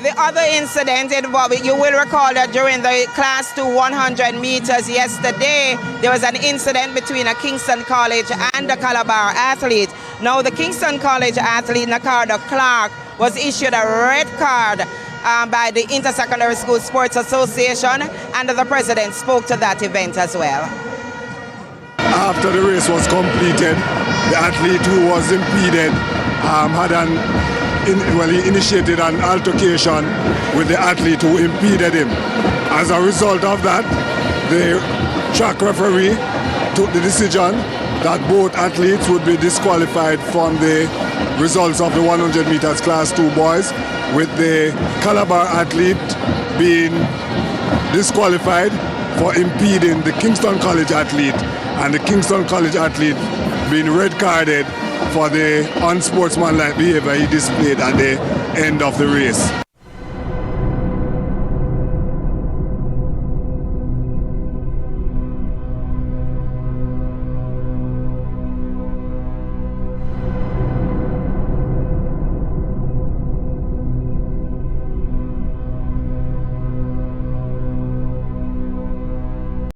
The other incident involved, you will recall that during the Class 2 100 meters yesterday, there was an incident between a Kingston College and a Calabar athlete. Now, the Kingston College athlete, Nakardo Clark, was issued a red card by the Intersecondary School Sports Association, and the president spoke to that event as well. After the race was completed, the athlete who was impeded he initiated an altercation with the athlete who impeded him. As a result of that, the track referee took the decision that both athletes would be disqualified from the results of the 100 meters Class 2 boys, with the Calabar athlete being disqualified for impeding the Kingston College athlete, and the Kingston College athlete being red carded for the unsportsmanlike behavior he displayed at the end of the race.